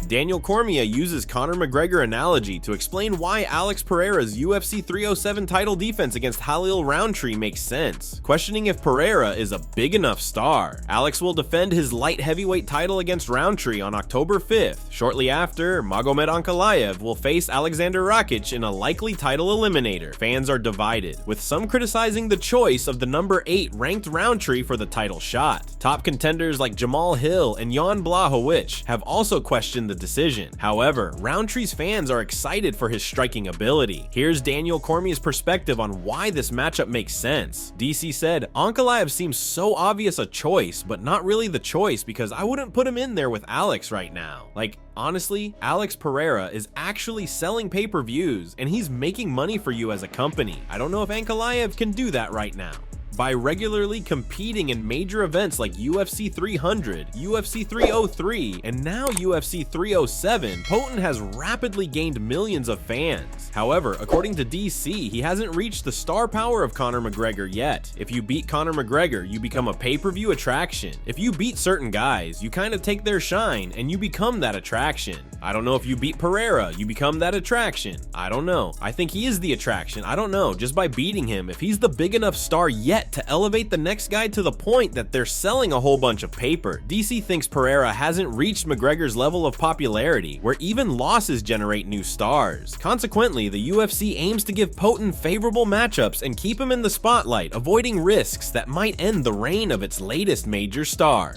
Daniel Cormier uses Conor McGregor analogy to explain why Alex Pereira's UFC 307 title defense against Khalil Roundtree makes sense, questioning if Pereira is a big enough star. Alex will defend his light heavyweight title against Roundtree on October 5th. Shortly after, Magomed Ankalaev will face Alexander Rakic in a likely title eliminator. Fans are divided, with some criticizing the choice of the number 8 ranked Roundtree for the title shot. Top contenders like Jamal Hill and Jan Blachowicz have also questioned the decision. However, Roundtree's fans are excited for his striking ability. Here's Daniel Cormier's perspective on why this matchup makes sense. DC said, Ankalaev seems so obvious a choice, but not really the choice because I wouldn't put him in there with Alex right now. Like, honestly, Alex Pereira is actually selling pay-per-views and he's making money for you as a company. I don't know if Ankalaev can do that right now. By regularly competing in major events like UFC 300, UFC 303, and now UFC 307, Poten has rapidly gained millions of fans. However, according to DC, he hasn't reached the star power of Conor McGregor yet. If you beat Conor McGregor, you become a pay-per-view attraction. If you beat certain guys, you kind of take their shine and you become that attraction. I don't know if you beat Pereira, you become that attraction. I don't know. I think he is the attraction. I don't know. Just by beating him, if he's the big enough star yet to elevate the next guy to the point that they're selling a whole bunch of paper. DC thinks Pereira hasn't reached McGregor's level of popularity, where even losses generate new stars. Consequently, the UFC aims to give Poten favorable matchups and keep him in the spotlight, avoiding risks that might end the reign of its latest major star.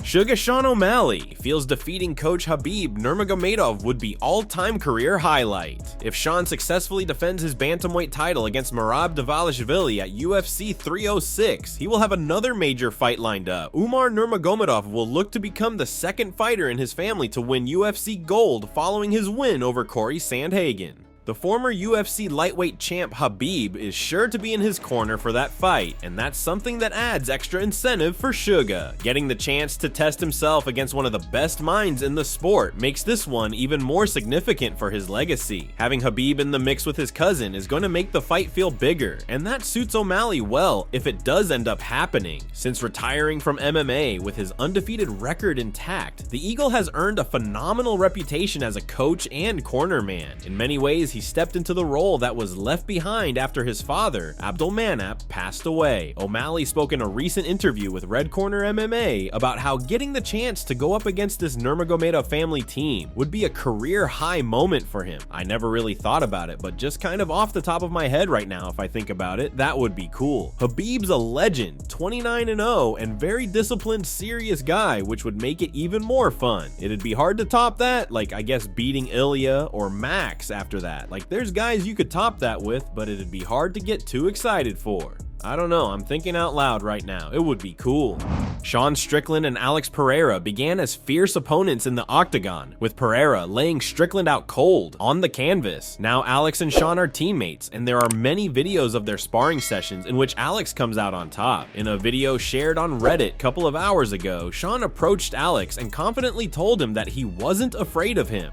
Sugar Sean O'Malley feels defeating coach Khabib Nurmagomedov would be all-time career highlight. If Sean successfully defends his bantamweight title against Merab Dvalishvili at UFC 306, he will have another major fight lined up. Umar Nurmagomedov will look to become the second fighter in his family to win UFC gold following his win over Corey Sandhagen. The former UFC lightweight champ Khabib is sure to be in his corner for that fight, and that's something that adds extra incentive for Suga. Getting the chance to test himself against one of the best minds in the sport makes this one even more significant for his legacy. Having Khabib in the mix with his cousin is going to make the fight feel bigger, and that suits O'Malley well if it does end up happening. Since retiring from MMA with his undefeated record intact, the Eagle has earned a phenomenal reputation as a coach and corner man. In many ways, he stepped into the role that was left behind after his father, Abdulmanap, passed away. O'Malley spoke in a recent interview with Red Corner MMA about how getting the chance to go up against this Nurmagomedov family team would be a career high moment for him. I never really thought about it, but just kind of off the top of my head right now, if I think about it, that would be cool. Khabib's a legend, 29-0, and very disciplined, serious guy, which would make it even more fun. It'd be hard to top that, like I guess beating Ilia or Max after that. Like, there's guys you could top that with, but it'd be hard to get too excited for. I don't know, I'm thinking out loud right now. It would be cool. Sean Strickland and Alex Pereira began as fierce opponents in the octagon, with Pereira laying Strickland out cold on the canvas. Now Alex and Sean are teammates, and there are many videos of their sparring sessions in which Alex comes out on top. In a video shared on Reddit a couple of hours ago, Sean approached Alex and confidently told him that he wasn't afraid of him.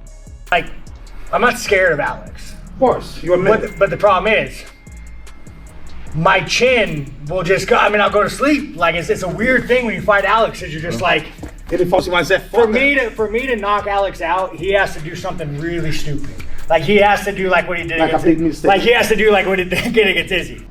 Like, I'm not scared of Alex. Of course, you admit it. But the problem is, my chin will just go, I'll go to sleep. Like, it's a weird thing when you fight Alex, because you're just like, for me to knock Alex out, he has to do something really stupid. Like, he has to do like what he did against Izzy.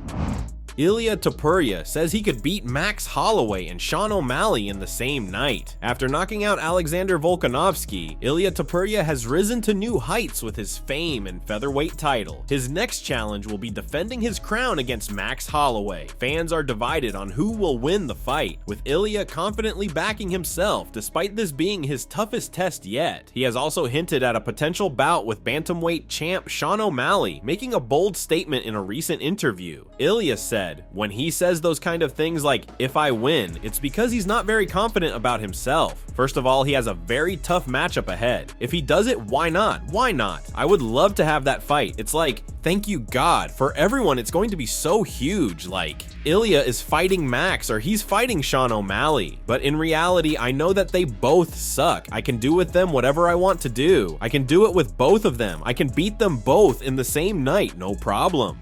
Ilia Topuria says he could beat Max Holloway and Sean O'Malley in the same night. After knocking out Alexander Volkanovski, Ilia Topuria has risen to new heights with his fame and featherweight title. His next challenge will be defending his crown against Max Holloway. Fans are divided on who will win the fight, with Ilia confidently backing himself despite this being his toughest test yet. He has also hinted at a potential bout with bantamweight champ Sean O'Malley, making a bold statement in a recent interview. Ilia said, when he says those kind of things like, if I win, it's because he's not very confident about himself. First of all, he has a very tough matchup ahead. If he does it, why not? Why not? I would love to have that fight. It's like, thank you God. For everyone, it's going to be so huge. Like, Ilia is fighting Max or he's fighting Sean O'Malley. But in reality, I know that they both suck. I can do with them whatever I want to do. I can do it with both of them. I can beat them both in the same night, no problem.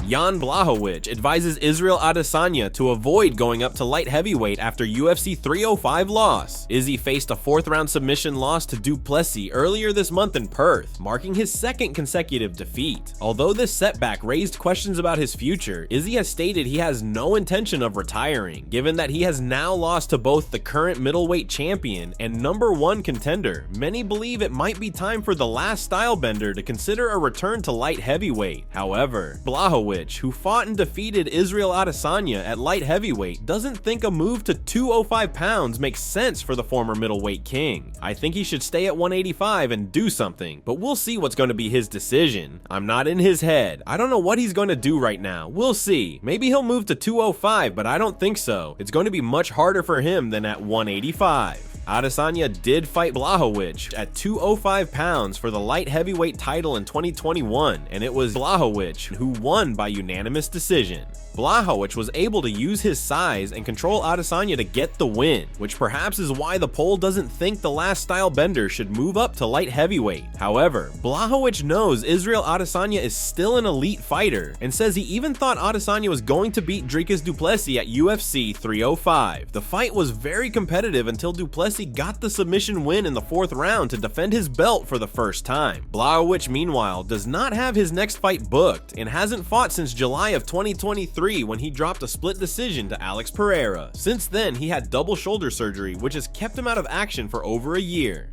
Jan Blachowicz advises Israel Adesanya to avoid going up to light heavyweight after UFC 305 loss. Izzy faced a 4th-round submission loss to Duplessis earlier this month in Perth, marking his 2nd consecutive defeat. Although this setback raised questions about his future, Izzy has stated he has no intention of retiring, given that he has now lost to both the current middleweight champion and #1 contender. Many believe it might be time for the last stylebender to consider a return to light heavyweight. However, Blachowicz, who fought and defeated Israel Adesanya at light heavyweight, doesn't think a move to 205 pounds makes sense for the former middleweight king. I think he should stay at 185 and do something, but we'll see what's going to be his decision. I'm not in his head. I don't know what he's going to do right now. We'll see. Maybe he'll move to 205, but I don't think so. It's going to be much harder for him than at 185. Adesanya did fight Blachowicz at 205 pounds for the light heavyweight title in 2021, and it was Blachowicz who won by unanimous decision. Blachowicz was able to use his size and control Adesanya to get the win, which perhaps is why the poll doesn't think the last style bender should move up to light heavyweight. However, Blachowicz knows Israel Adesanya is still an elite fighter and says he even thought Adesanya was going to beat Dricus du Plessis at UFC 305. The fight was very competitive until du Plessis got the submission win in the 4th round to defend his belt for the first time. Blachowicz, meanwhile, does not have his next fight booked and hasn't fought since July of 2023 when he dropped a split decision to Alex Pereira. Since then, he had double shoulder surgery, which has kept him out of action for over a year.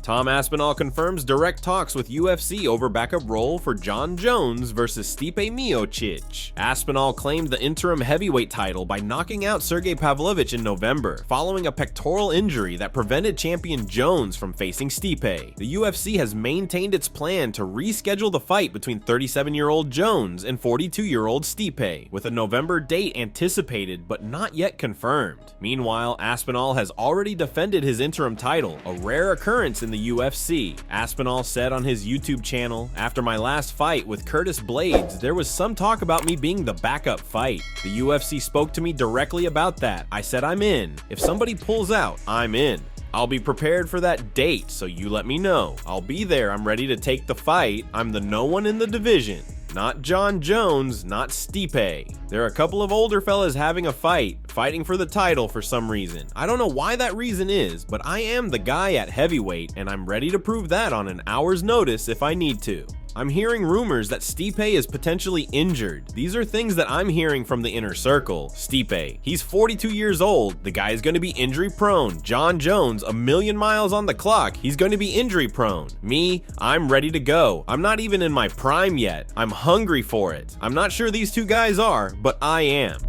Tom Aspinall confirms direct talks with UFC over backup role for Jon Jones versus Stipe Miocic. Aspinall claimed the interim heavyweight title by knocking out Sergey Pavlovich in November, following a pectoral injury that prevented champion Jones from facing Stipe. The UFC has maintained its plan to reschedule the fight between 37-year-old Jones and 42-year-old Stipe, with a November date anticipated but not yet confirmed. Meanwhile, Aspinall has already defended his interim title, a rare occurrence in the UFC. Aspinall said on his YouTube channel, "After my last fight with Curtis Blades, there was some talk about me being the backup fight. The UFC spoke to me directly about that. I said I'm in. If somebody pulls out, I'm in. I'll be prepared for that date, so you let me know. I'll be there. I'm ready to take the fight. I'm the no one in the division. Not Jon Jones, not Stipe. There are a couple of older fellas having a fight, fighting for the title for some reason. I don't know why that reason is, but I am the guy at heavyweight, and I'm ready to prove that on an hour's notice if I need to. I'm hearing rumors that Stipe is potentially injured. These are things that I'm hearing from the inner circle. Stipe, he's 42 years old. The guy is going to be injury prone. Jon Jones, a million miles on the clock. He's going to be injury prone. Me, I'm ready to go. I'm not even in my prime yet. I'm hungry for it. I'm not sure these two guys are, but I am."